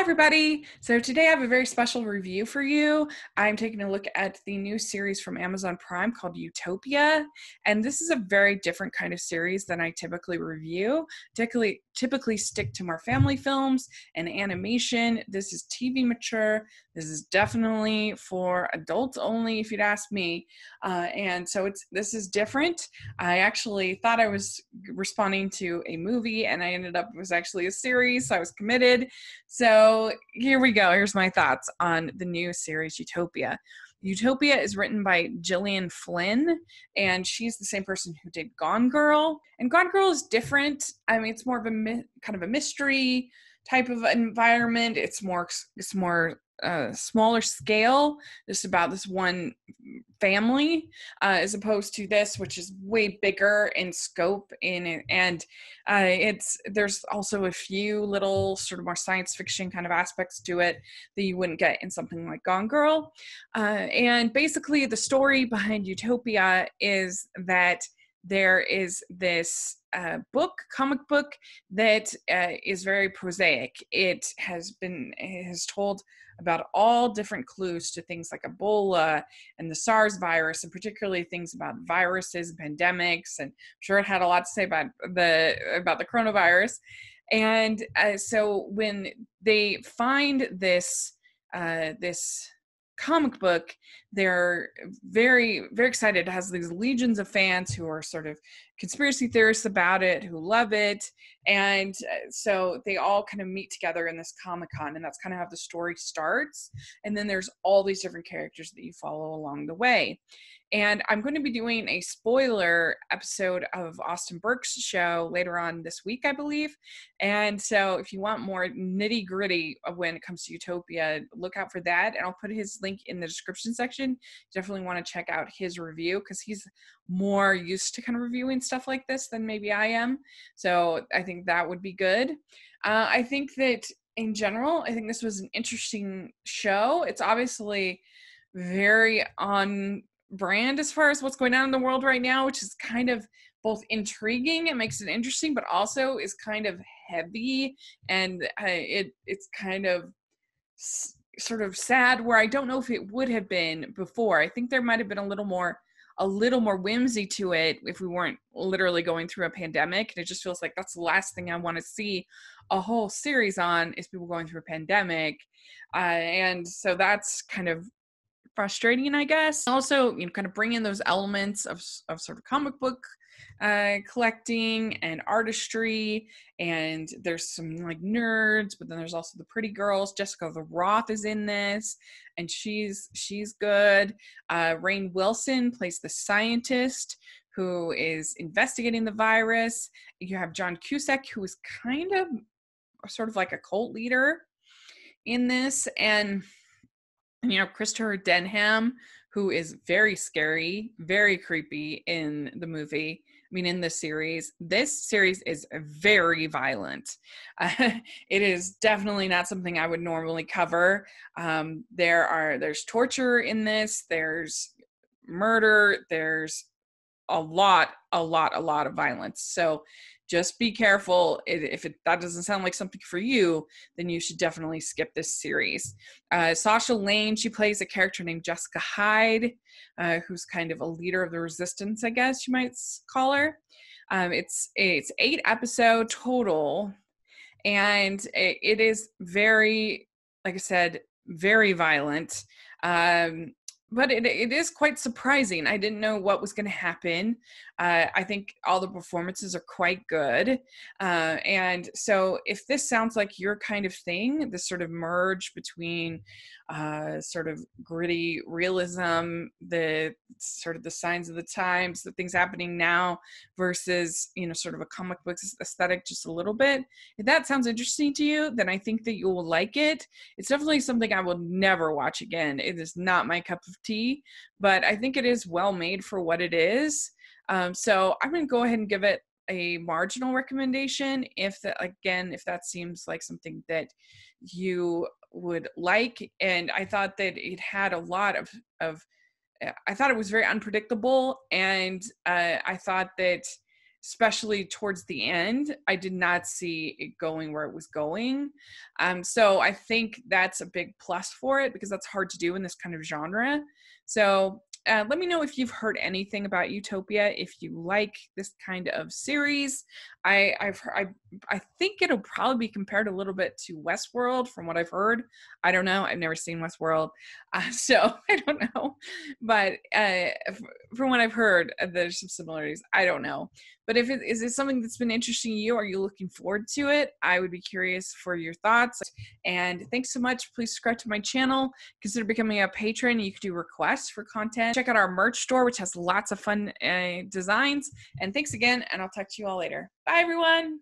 everybody. So today I have a very special review for you. I'm taking a look at the new series from Amazon Prime called Utopia. And this is a very different kind of series than I typically review. Typically stick to more family films and animation. This is TV mature. This is definitely for adults only, if you'd ask me. And so this is different. I actually thought I was responding to a movie, and I ended up, it was actually a series, so I was committed. So here we go. Here's my thoughts on the new series, Utopia. Utopia is written by Gillian Flynn, and she's the same person who did Gone Girl. And Gone Girl is different. I mean, it's more of a kind of a mystery type of environment. It's more smaller scale, just about this one family, as opposed to this, which is way bigger in scope in it. And there's also a few little sort of more science fiction kind of aspects to it that you wouldn't get in something like Gone Girl. And basically the story behind Utopia is that there is this comic book that is very prosaic. It has told about all different clues to things like Ebola and the SARS virus, and particularly things about viruses and pandemics. And I'm sure it had a lot to say about the coronavirus. And so when they find this comic book, they're very, very excited. It has these legions of fans who are sort of conspiracy theorists about it, who love it. And so they all kind of meet together in this Comic-Con, and that's kind of how the story starts. And then there's all these different characters that you follow along the way. And I'm going to be doing a spoiler episode of Austin Burke's show later on this week, I believe. And so if you want more nitty gritty when it comes to Utopia, look out for that. And I'll put his link in the description section. You definitely want to check out his review, because he's more used to kind of reviewing stuff like this than maybe I am. So I think that would be good. I think that in general, I think this was an interesting show. It's obviously very on brand as far as what's going on in the world right now, which is kind of both intriguing. It makes it interesting, but also is kind of heavy, and it's kind of sort of sad, where I don't know if it would have been before. I think there might have been a little more whimsy to it if we weren't literally going through a pandemic. And it just feels like that's the last thing I want to see a whole series on, is people going through a pandemic. And so that's kind of frustrating, I guess. Also, kind of bring in those elements of sort of comic book collecting and artistry, and there's some like nerds, but then there's also the pretty girls. Jessica the Roth is in this, and she's good. Rainn Wilson plays the scientist who is investigating the virus. You have John Cusack, who is kind of sort of like a cult leader in this, and Christopher Denham, who is very scary, very creepy in the movie. I mean, in the series. This series is very violent. It is definitely not something I would normally cover. There's torture in this. There's murder. There's a lot of violence. So just be careful. If that doesn't sound like something for you, then you should definitely skip this series. Sasha Lane, she plays a character named Jessica Hyde, who's kind of a leader of the resistance, I guess you might call her. It's 8 episodes total, and it is very, like I said, very violent. But it is quite surprising. I didn't know what was going to happen. I think all the performances are quite good. And so if this sounds like your kind of thing, this sort of merge between sort of gritty realism, the sort of the signs of the times, the things happening now, versus, sort of a comic book aesthetic just a little bit, if that sounds interesting to you, then I think that you will like it. It's definitely something I will never watch again. It is not my cup of tea, but I think it is well made for what it is. So I'm going to go ahead and give it a marginal recommendation if that seems like something that you would like. And I thought that it had a lot of I thought it was very unpredictable, and I thought that especially towards the end, I did not see it going where it was going. So I think that's a big plus for it, because that's hard to do in this kind of genre. So let me know if you've heard anything about Utopia, if you like this kind of series. I think it'll probably be compared a little bit to Westworld from what I've heard. I don't know. I've never seen Westworld, so I don't know. But from what I've heard, there's some similarities. I don't know. But if is it something that's been interesting to you? Are you looking forward to it? I would be curious for your thoughts. And thanks so much. Please subscribe to my channel. Consider becoming a patron. You can do requests for content. Check out our merch store, which has lots of fun designs. And thanks again, and I'll talk to you all later. Bye, everyone.